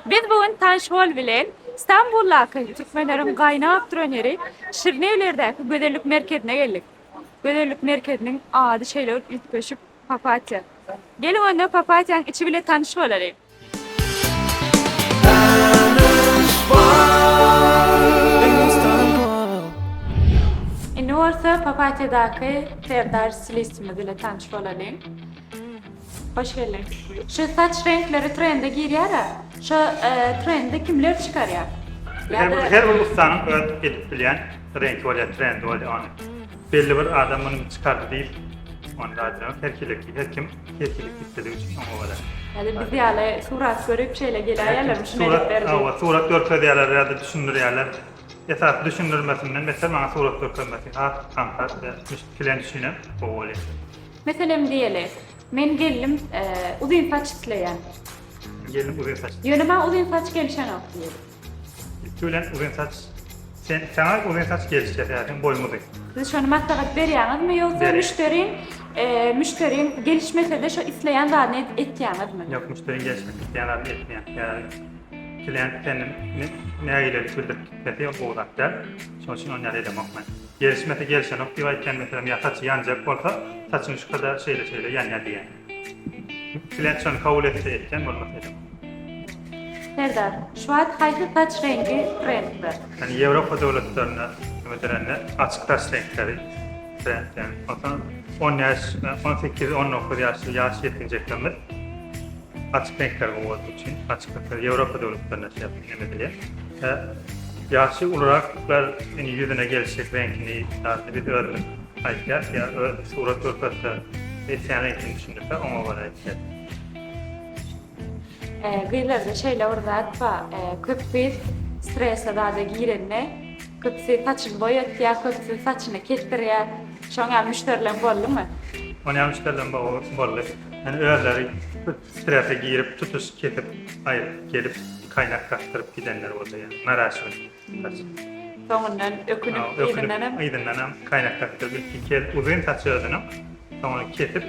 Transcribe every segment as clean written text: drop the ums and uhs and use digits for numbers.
Biz bugün tanışmal bilen İstanbul'daki Türkmenlerin gaynap döneri Şirinevler'deki Göderlik merkezine geldik. Göderlik merkezinin adı şeyler ilk köşüp Papatya. Gelin önce Papatya'nın içi bile tanışma olalım. Ne varsa Papatya'daki Serdar Stilistimiz ile tanışma olalım. Hoş geldin. Şu saç renkleri trende giriyor ya. Şu trende kimler çıkar ya? Her bir ustanın öğretip gelip bilen renk oluyor, trend oluyor onu. Belli bir adamın çıkardı değil. Onu da adına her kim istediği için onu oluyor. Yani biz yani surat görüp şeyle geliyorlar mı? Surat görpediyorlar ya da düşündürüyorlar. Esas düşündürmesinden mesela bana surat görpemesi. Kanka, müşkilen düşünün, o oluyor. Mesela diyelim, ben geldim uzun saç isteyen. Gelin uzun saç. Yönüme uzun saç gelişen yok diyelim. Gülen uzun saç. Sana uzun saç gelişecek yani boyumu değil. Siz şunu maslahat veriyorsunuz mu yoksa müşterinin gelişmese de şu isteyen daha ne edeceğiniz mi? Yok, müşterinin gelişmek isteyenler etmeyen. Yani klient kendini neye ileri sürdürüp gitmesi o odaklar. Şunun için onları elemek ben. Gelişmesi gelişen yok. Divayken mesela ya saçı yanacak olsa saçını şu kadar şeyle yan diye. Klient şunu kabul etse etken olması elemek. Serdar, şu an hangi saç rengi trendde? Yani Avrupa devletlerine mesela açık taş renkleri trend yani. O 10 yaş, 18, 19 yaş yeteceklerimiz açık renkler olduğu için açık renkler Avrupa devletlerine şey yapıyor yaşı olaraklar yani yüzüne gelişecek renkini artık bir öğrenip ayıklar ya surat örtbası esen renkini düşünürse ona var ayıklar. Gıylarda şeyle orada atfa köpüğü strese daha da girenle köpüğü saçını boyat ya köpüğü saçını kestir ya şuna müşterilen bollu mu? Onu müşterilen bollu. Yani öğreleri strese girip tutuş kesip gelip kaynak kattırıp gidenler oldu yani. Meraşın. Sonundan ökünüp aydınlanan kaynak kattırıp iki kez uzun saçı ödünüm. Sonra kesip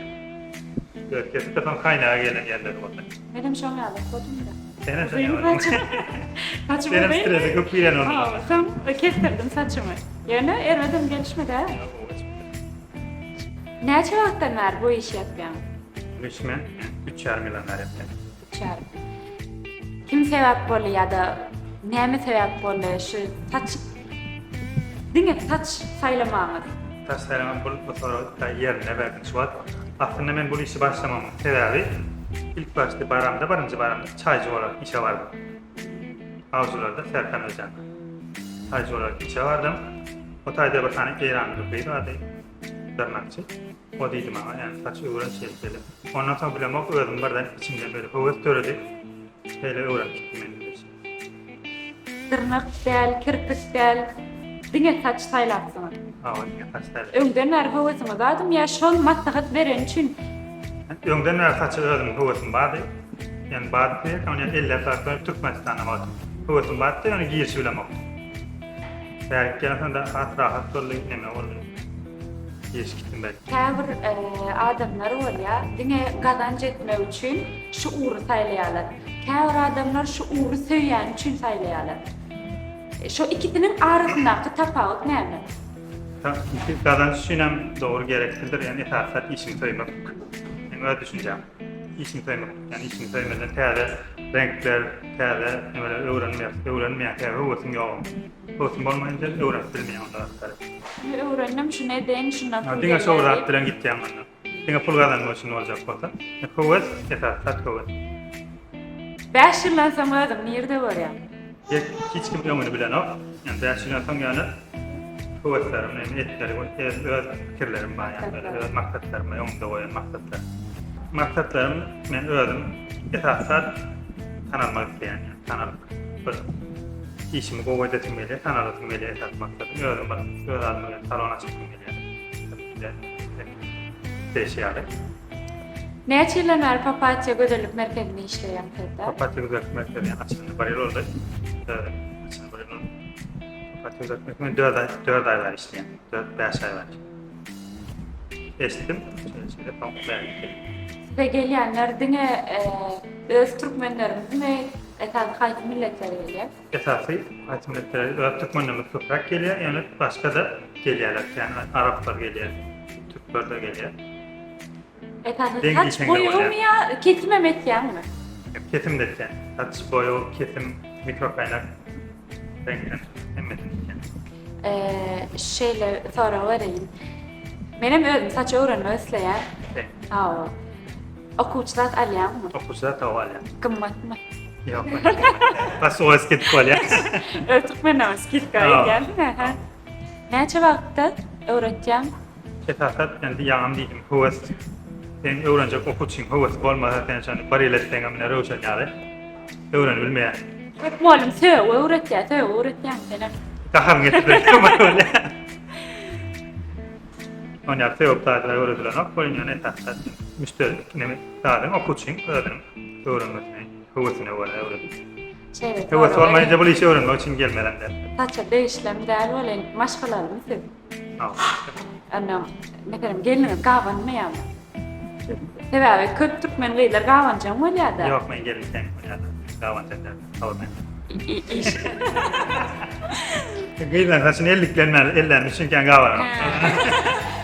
de sonra kaynağa gelen yerler oldu. Benim şuna alıp kodum da. Senin şuna Saçımı benim strese köpüğüyle onu. Tam kestirdim saçımı. Yani ermedim gelişmedi ha. Ne vakitten var bu işi yapıyan? Düşmen 3,5 milyon yaptım. Çağır. Kim sebep bolu ya da ne mi sebep bolu şu saç dinle saç saylamamız. Saç saylamam bu sonra yerine verdim şu an. Aslında ben bu işi başlamamın sebebi ilk başta barıncı çaycı olarak işe vardım. Avcılarda Serkan Özcan. Çaycı olarak işe vardım. O tayda bir tane İran grupuydu adı Dırnakçı. O değildim ama yani saç öğren şeyleri. Ondan sonra bile mok öğrendim bardan içimden böyle hıvıs töredi. Böyle öğrendim benim için. Tırnak del, kirpik del, dinle saç saylatsın. Saç saylatsın. Önden hıvısımı dadım ya şol maslahat veren için. Önden saçı öğrendim hıvısım vardı. Yani vardı diye ama yani 50 saat Türkmenistan'a vardım. Hıvısım vardı yani giyirsi bile mok. Eğer gelsen de rahat zorlu neme oldu. Gittim belki. Tavır adamlar var ya, dine kazanç etme için şu uğru saylayalar. Tavır adamlar şu uğru söyleyen için saylayalar. Şu ikisinin arasındaki tafavut ne mi? Kazanç için doğru gereklidir yani esaslar işini söylemek. Yani öyle düşüneceğim. İşini söylemek. Yani işini söylemeden teyze renkler, teyze öğrenmeyen teyze hıvısın yok. Hıvısın olmayınca öğrenilmeyen onlara. Öğrendim şu neden şundan pul Dinle şu rahatlıdan gideceğim bana. Dinle pul kazanma için olacak olsa. Hıvıs esaslar hıvıs. 5 yıldan sonra adam nerede var ya? Hiç kim ömrünü bilen o. Yani 5 yıldan sonra yani hıvıslarım, etlerim, öz fikirlerim var yani. Öz maksatlarım var, yolunda koyan maksatlar. Maksatlarım ben öğrendim. Esaslar tanınmak isteyen yani. Tanınmak. İşimi kovayd etmeli, tanınmeli esas maksadım. Öğrendim bana. Öğrendim, salona çıkmeli. Değişiyorlar. Ne açıyla var Papatya Göderlik Merkezi'ni işleyen Serdar? Papatya Göderlik Merkezi yani açılımda bariyer oldu. Açılımda bariyer oldu. Papatya Göderlik Merkezi 4 ay var işleyen. 4-5 ay var. Geçtim. Şöyle tam verdik. Ve gelenler dine öz Türkmenlerimizin ve Esas kayıt milletleri geliyor. Esası hakimiyetleri Türkmenlerimiz toprak geliyor, yani başka da geliyorlar. Yani Araplar geliyor, Türkler de geliyor. Esas Dengi saç içinde boyu oluyor. mu ya, kesme metken mi? Kesim derken, saç boyu, kesim, mikrokaynak, renkler, emmetin derken. Şeyle sonra vereyim. Benim özüm saçı öğrenme özleyen. Aa, okuçlar alyan mı? Okuçlar da var ya. Kımmat mı? Yok, bas o eski var ya. Örtük ben namaz gayet geldi mi? Ne çabakta öğreteceğim? Esasat, yani yağım değilim, huvas. Ben öğrenecek okuçun huvas olmasa sen şimdi bariyetten amına röşen yani. Öğrenilmeye. Hep muallim söyle öğreteceğim senin. Kaham getirdim ama öyle. On yaptı yok daha da öğretilen ok. Böyle yani esasat, müşteri ne dağın okuçun öğrenmesine, huvasına var öğretim. Şeyle Huvas olmayınca bu işi öğrenmek için gelmeden de. saça değişlem değerli olan maşkalarım sev. Anam ne kadar gelin kahvan mı ya? Sebebi kötü Türkmen gıylar kahvancam var ya da. Yok ben gelirken yani davan senden kavurmayın. İş. Gıydan saçını ellenmişken kavuramam.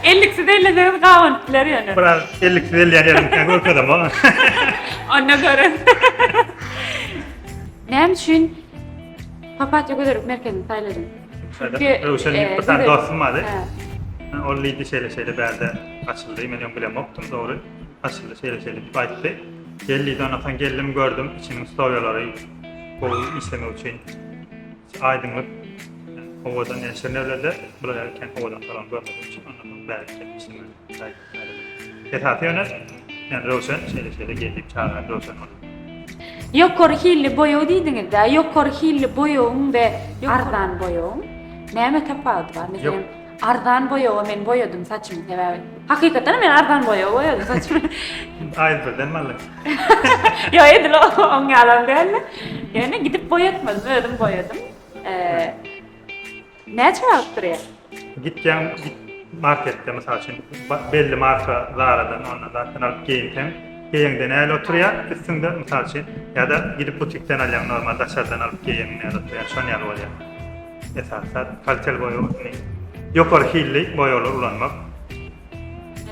50'si de 50'de kahvantılar yani. Biraz 50'si elleyen korkuyordum o. Ona göre. Nem için papatya götürüp merkezini sayladım. Ruşen'in bir tane dostum vardı. He. O liydi şeyle berde açıldı. Ben yok bile moktum doğru. Açıldı şeyle bir bayttı. Gelliydi ondan sonra geldim gördüm. İçinin storyaları bu işleme için aydınlık. Ovadan yaşarın evlerde buradayken ovadan falan görmediğim için ondan sonra belki işleme Esası yönet. Yani Ruşen şeyle geldim çağıran Ruşen oldu. Yok hilli boyu dediniz de, yok hilli boyum ve ardan boyum. Neme tapadı var? Mesela ardan boyu, ben boyadım saçımı sebebi. Hakikaten ben ardan boyadım saçımı. Ayet birden mi aldın? Ya edil o ongalan değil. Yani gidip boyatmadım, ödüm boyadım. Ne çabuk ya? Git markette mesela için belli markalardan onlardan alıp giyinken giyenden el oturuyor üstünde mesela için ya da gidip butikten alıyorum normal dışarıdan alıp giyinin el oturuyor şu an yer oluyor. Esasat kaliteli boyu yok hilli boy olur ulanmak.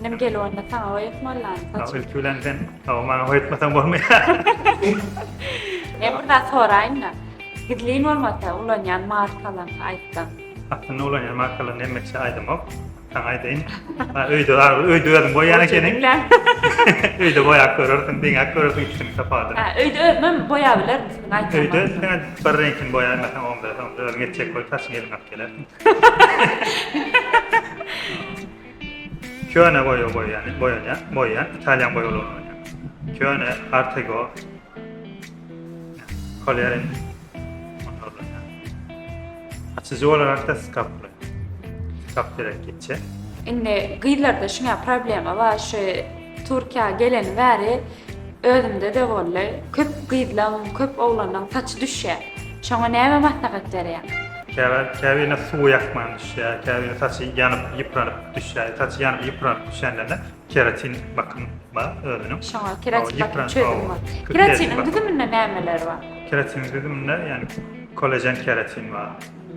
Benim gel onda sana boyatma lan saçım. Ülkülerden ama boyatmasan olmuyor. Ne burada sorayım da. Gidliğin olmasa ulanyan markalarını ayıptan. Aslında ulanyan markaların en meşe aydım o. Sen aydın. Öydü boyana kenin. Öydü boyak görürsün, dinyak görürsün ikisini kapadı. Öydü ödmem boyayabilir misin? Öydü, sen bir renkin boyanma sen onda geçecek koy taşın elin akkeler. Köne boyayan, İtalyan boyalı olan. Köne, Artego, Collier, açıcı olarak da skaplı. Skap direkt geçecek. Şimdi gıylarda şuna problemi var, şu Türkiye gelen veri ödümde de vallahi köp gıydılan, köp oğlandan saç düşüyor. Şuna neye mahtakat ya? Kevine su yakman düşüyor, kevine saçı yanıp yıpranıp düşüyor, saçı yanıp yıpranıp düşenlerden keratin bakım var öğrenim. Şuna keratin bakım çözüm var. Keratinin düdümünde nemeler var? Keratin düdümünde yani kolajen keratin var,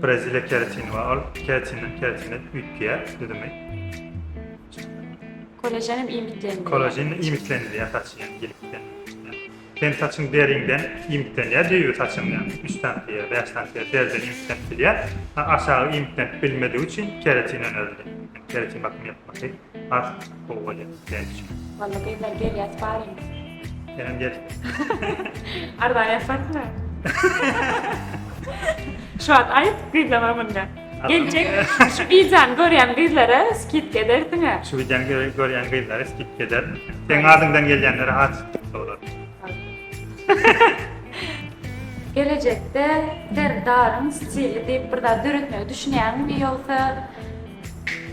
Brezilya keratin var, keratinin ütkiye düdümü. Kolajenim imitlendi. Kolajenin imitlendi ya saçı yani gelip ben saçın derinden imitlendi diyor saçım yani 3 santiye, 5 santiye deriden imitlendi diye aşağı imitlendi bilmediği için keratin önerdi. Yani keratin bakımı yapması az oluyor yani için. Vallahi gıylar gel yat bari. Yani gel. Arda yapar mı? Şu an ayıp gıydama bunda. Gelecek şu bizden gören gıylara skit edersin ha. Şu videonun gören gıyları skip eder. Sen ardından gelenlere az olur. Gelecekte derdarın stili deyip burada dürütmeyi düşünen mi yoksa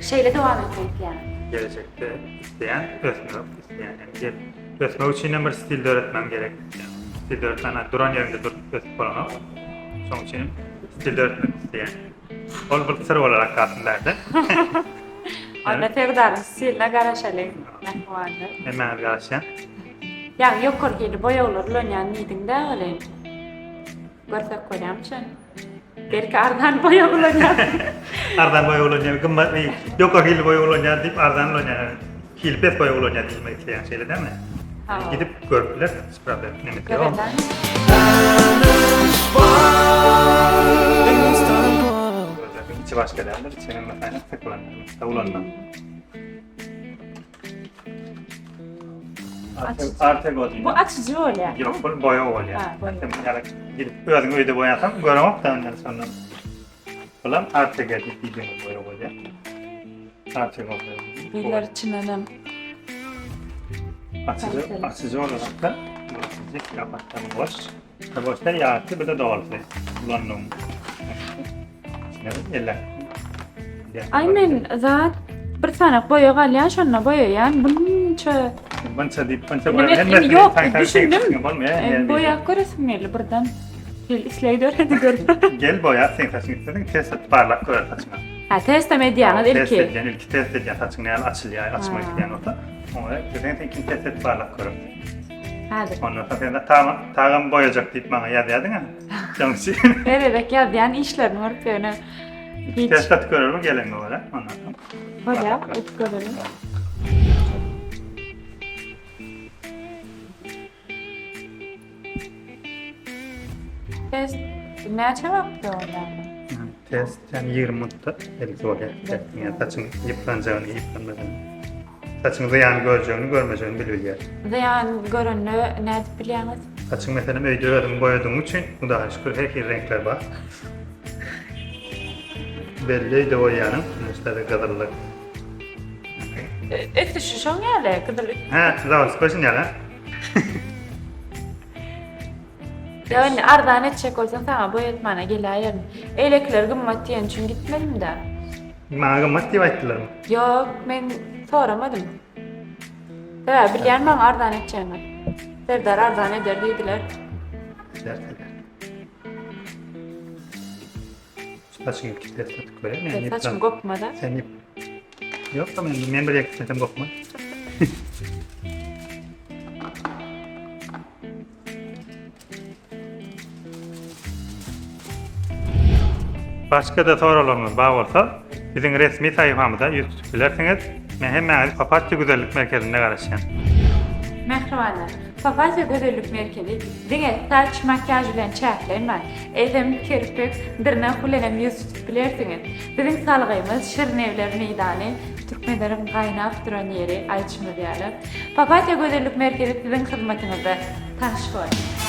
şeyle devam etmek yani? Gelecekte isteyen, isteyen yani öğretmek için bir stil öğretmem gerek. Yani, stil öğretmen, duran yerinde durup öğretip olanı. Son için stil öğretmek isteyen. Ol bir sır olarak aslında. Onda derdarın stiline garaşalı. Hemen arkadaşlar. Yani yok korkuydu boya olur lönyan nidin de öyle. Görsek koyamçın. Belki ardan boya bulacak. Ardan boya olunca gımmat bir yok hil boya olunca deyip ardan olunca hilpet boya olunca demek isteyen şeyler değil mi? Ha. Gidip görüpler, problem ne mi diyor? Göreden. İçi başka derler, içinin mesela takılanlar, tavulanlar. Artego değil. Bu açıcı oluyor. Yok, bu boya oluyor. Ha, boya. Yani gidip özün öyle boyasam göremem da ondan sonra. Ulan Artego dediğimiz boya oluyor. Artego Birileri içinden açıcı olarak da açıcı yapaktan boş. Boşlar yağıtı bir de doğrusu. Kullandım. Eller. aynen zat bir tane boya galyan şonna boyayan buncha Bunca deyip bunca Evet, yok, düşündüm. boya. boya göresim geldi birden. Gel isleydi öyle gördüm. Gel boya sen saçını istedin test et parlak koyar saçına. Ha test medyanı Test ilki. edeceksin, ilk test edeceksin saçını yani açılıyor, açmak isteyen orta. Ona dedin ikinci test et parlak koyar. Hadi. Ondan sonra sen de tağım boyayacak deyip bana yadıyadın ha. Canım için. Vererek ya yani işlerini görüp böyle hiç Test et görür mü gelin mi böyle? Ondan sonra. böyle et görelim. Test ne açamak da yani. Test yani 20 minutta belki oluyor. Yani saçın yıpranacağını, yıpranmadığını. Saçını ziyan göreceğini, görmeyeceğini biliyor. Ziyan görünü ne biliyorsunuz? Saçın mesela öydüğüm boyadığım için bu daha şükür her renkler var. Belli de o yani. Müşteri kadırlık. Ekti şu şon geldi kıdırlık. Ha, zavuz koşun ya lan. Yani ardan edecek olsan tamam boyatmana gel Elekler gımmat diyen için gitmedim de. Bana gımmat diye ettiler mi? Yok ben soramadım. Evet bilen ben ardan edeceğimi. Serdar ardan eder dediler. Derseler. Saçın iki test ettik böyle. Yani Saçım yıpran- kopmadı. Sen yıp... Yok ama ben böyle yakışmasam kopma. Başka da sorularınız bağ olsa bizim resmi sayfamıza yüz tutabilirsiniz. Ben hemen Papatya Güzellik Merkezi'nde karışacağım. Mehribanlar. Papatya Güzellik Merkezi dine saç makyaj bilen çeklenmez. Edem, kirpik, dırnak bilen yüz tutabilirsiniz. Bizim salgıyımız Şirinevler Meydanı, Türkmenlerin kaynap duran yeri Ayçımı diyelim. Papatya Güzellik Merkezi sizin hizmetinizde tanış koyun.